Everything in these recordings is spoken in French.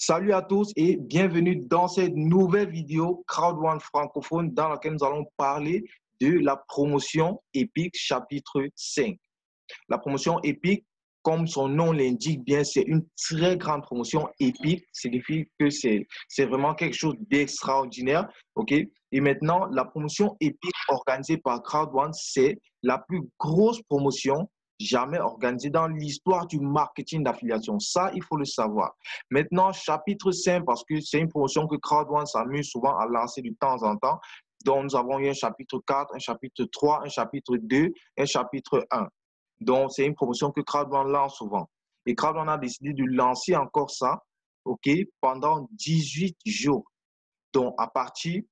Salut à tous et bienvenue dans cette nouvelle vidéo Crowd One francophone dans laquelle nous allons parler de la promotion Epic chapitre 5. La promotion Epic, comme son nom l'indique bien, c'est une très grande promotion. Epic signifie que c'est vraiment quelque chose d'extraordinaire. OK? Et maintenant, la promotion Epic organisée par Crowd One, c'est la plus grosse promotion jamais organisée dans l'histoire du marketing d'affiliation. Ça, il faut le savoir. Maintenant, chapitre 5, parce que c'est une promotion que Crowd One s'amuse souvent à lancer de temps en temps. Donc, nous avons eu un chapitre 4, un chapitre 3, un chapitre 2, un chapitre 1. Donc, c'est une promotion que Crowd One lance souvent. Et Crowd One a décidé de lancer encore ça, OK, pendant 18 jours. Donc, à partir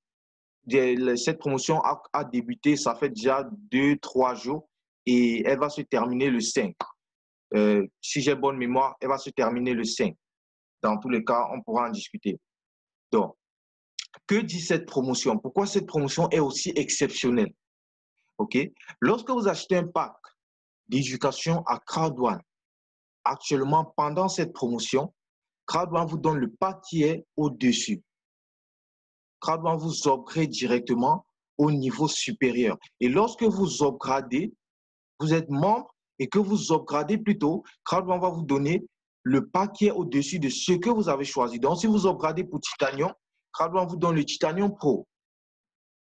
de cette promotion a débuté, ça fait déjà 2-3 jours et elle va se terminer le 5. Si j'ai bonne mémoire, elle va se terminer le 5. Dans tous les cas, on pourra en discuter. Donc, que dit cette promotion? Pourquoi cette promotion est aussi exceptionnelle? OK? Lorsque vous achetez un pack d'éducation à Crowd One, actuellement, pendant cette promotion, Crowd One vous donne le pack qui est au-dessus. Crowd One vous upgrade directement au niveau supérieur. Et lorsque vous upgradez, vous êtes membre et que vous upgradez plutôt, Crowd One va vous donner le pack qui est au-dessus de ce que vous avez choisi. Donc, si vous upgradez pour Titanium, Crowd One vous donne le Titanium Pro.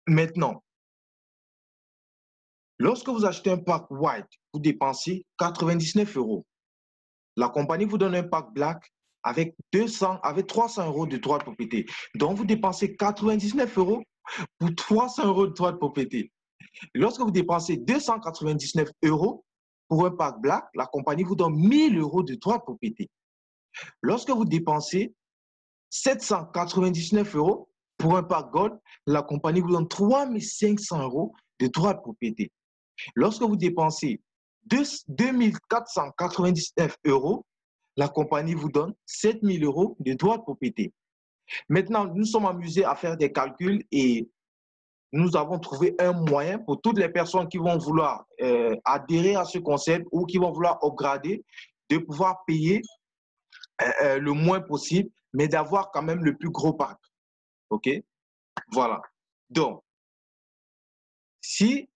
Maintenant, lorsque vous achetez un pack White, vous dépensez 99 €. La compagnie vous donne un pack Black avec 300 € de droits de propriété. Donc, vous dépensez 99 € pour 300 € de droits de propriété. Lorsque vous dépensez 299 € pour un pack Black, la compagnie vous donne 1000 € de droits de propriété. Lorsque vous dépensez 799 € pour un pack Gold, la compagnie vous donne 3500 € de droits de propriété. Lorsque vous dépensez 2499 €, la compagnie vous donne 7000 € de droits de propriété. Maintenant, nous sommes amusés à faire des calculs et nous avons trouvé un moyen pour toutes les personnes qui vont vouloir adhérer à ce concept ou qui vont vouloir upgrader, de pouvoir payer le moins possible, mais d'avoir quand même le plus gros pack. OK? Voilà. Donc, si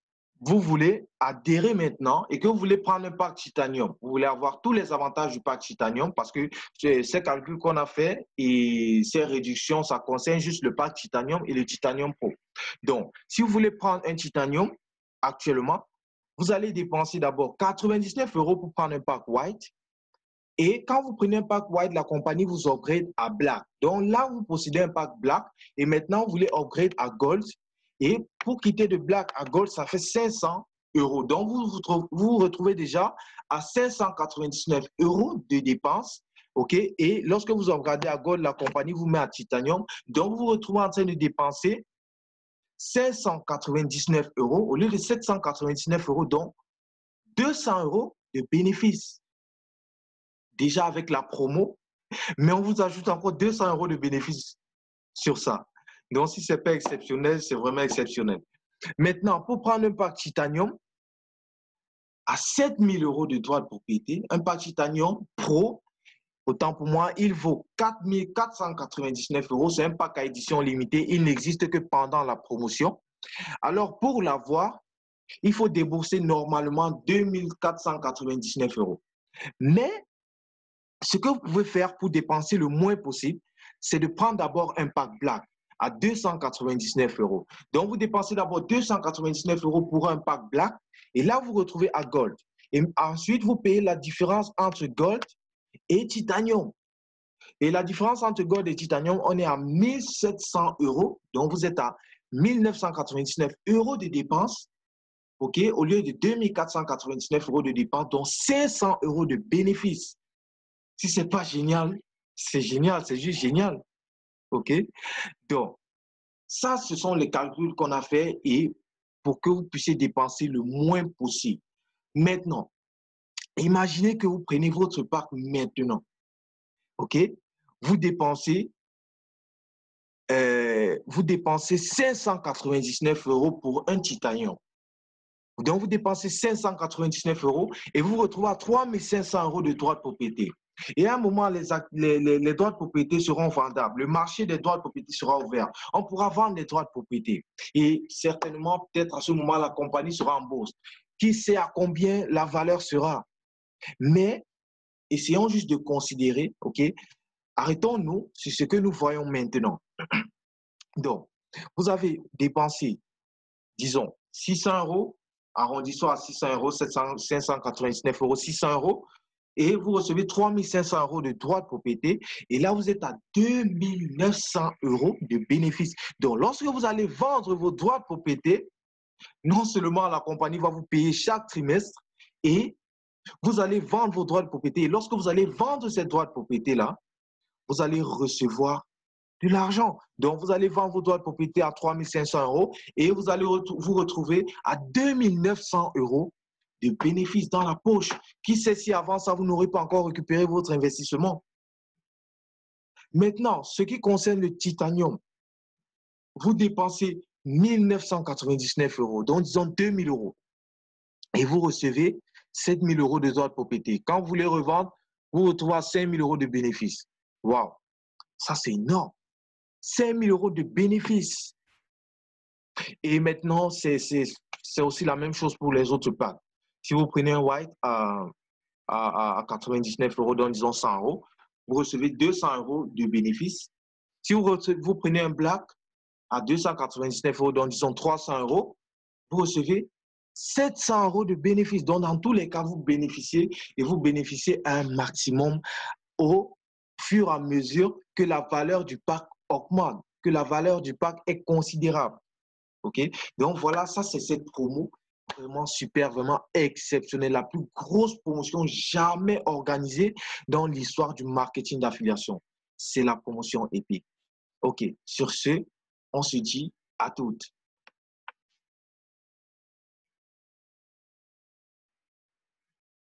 vous voulez adhérer maintenant et que vous voulez prendre un pack Titanium, vous voulez avoir tous les avantages du pack Titanium parce que ces calculs qu'on a fait et ces réductions, ça concerne juste le pack Titanium et le Titanium Pro. Donc, si vous voulez prendre un Titanium, actuellement, vous allez dépenser d'abord 99 € pour prendre un pack White. Et quand vous prenez un pack White, la compagnie vous upgrade à Black. Donc là, vous possédez un pack Black et maintenant, vous voulez upgrade à Gold. Et pour quitter de Black à Gold, ça fait 500 €. Donc, vous vous retrouvez déjà à 599 € de dépenses. OK? Et lorsque vous upgradez à Gold, la compagnie vous met à Titanium. Donc, vous vous retrouvez en train de dépenser 599 € au lieu de 799 €. Donc, 200 € de bénéfices. Déjà avec la promo, mais on vous ajoute encore 200 € de bénéfices sur ça. Donc, si ce n'est pas exceptionnel, c'est vraiment exceptionnel. Maintenant, pour prendre un pack Titanium à 7000 € de droits de propriété, un pack Titanium Pro, autant pour moi, il vaut 4499 €. C'est un pack à édition limitée. Il n'existe que pendant la promotion. Alors, pour l'avoir, il faut débourser normalement 2499 €. Mais ce que vous pouvez faire pour dépenser le moins possible, c'est de prendre d'abord un pack Black à 299 €. Donc, vous dépensez d'abord 299 € pour un pack Black et là, vous retrouvez à Gold. Et ensuite, vous payez la différence entre Gold et Titanium. Et la différence entre Gold et Titanium, on est à 1700 €. Donc, vous êtes à 1999 € de dépenses, OK, au lieu de 2499 € de dépenses, donc 500 € de bénéfices. Si ce n'est pas génial, c'est génial, c'est juste génial. OK? Donc, ça, ce sont les calculs qu'on a fait et pour que vous puissiez dépenser le moins possible. Maintenant, imaginez que vous prenez votre pack maintenant. OK? Vous dépensez 599 € pour un Titanium. Donc, vous dépensez 599 € et vous vous retrouvez à 3500 € de droits de propriété. Et à un moment, les droits de propriété seront vendables. Le marché des droits de propriété sera ouvert. On pourra vendre les droits de propriété. Et certainement, peut-être à ce moment, la compagnie sera en bourse. Qui sait à combien la valeur sera? Mais essayons juste de considérer, OK? Arrêtons-nous sur ce que nous voyons maintenant. Donc, vous avez dépensé, disons, 600 euros, arrondissons à 600 euros, 599 euros, 600 euros, et vous recevez 3500 euros de droits de propriété, et là, vous êtes à 2900 euros de bénéfices. Donc, lorsque vous allez vendre vos droits de propriété, non seulement la compagnie va vous payer chaque trimestre, et vous allez vendre vos droits de propriété. Et lorsque vous allez vendre ces droits de propriété-là, vous allez recevoir de l'argent. Donc, vous allez vendre vos droits de propriété à 3500 euros et vous allez vous retrouver à 2900 euros de bénéfices dans la poche. Qui sait si avant ça, vous n'aurez pas encore récupéré votre investissement? Maintenant, ce qui concerne le titanium, vous dépensez 1999 euros, donc disons 2000 euros, et vous recevez 7000 euros de droits de propriété. Quand vous les revendre, vous retrouvez à 5000 euros de bénéfices. Waouh, ça c'est énorme. 5000 euros de bénéfices. Et maintenant, c'est aussi la même chose pour les autres packs. Si vous prenez un white à 99 euros, donc disons 100 euros, vous recevez 200 euros de bénéfices. Si vous prenez un black à 299 euros, donc disons 300 euros, vous recevez 700 euros de bénéfices. Donc, dans tous les cas, vous bénéficiez et vous bénéficiez un maximum au fur et à mesure que la valeur du pack augmente, que la valeur du pack est considérable. OK? Donc, voilà, ça, c'est cette promo vraiment super, vraiment exceptionnelle, la plus grosse promotion jamais organisée dans l'histoire du marketing d'affiliation. C'est la promotion Epic. OK, sur ce, on se dit à toutes.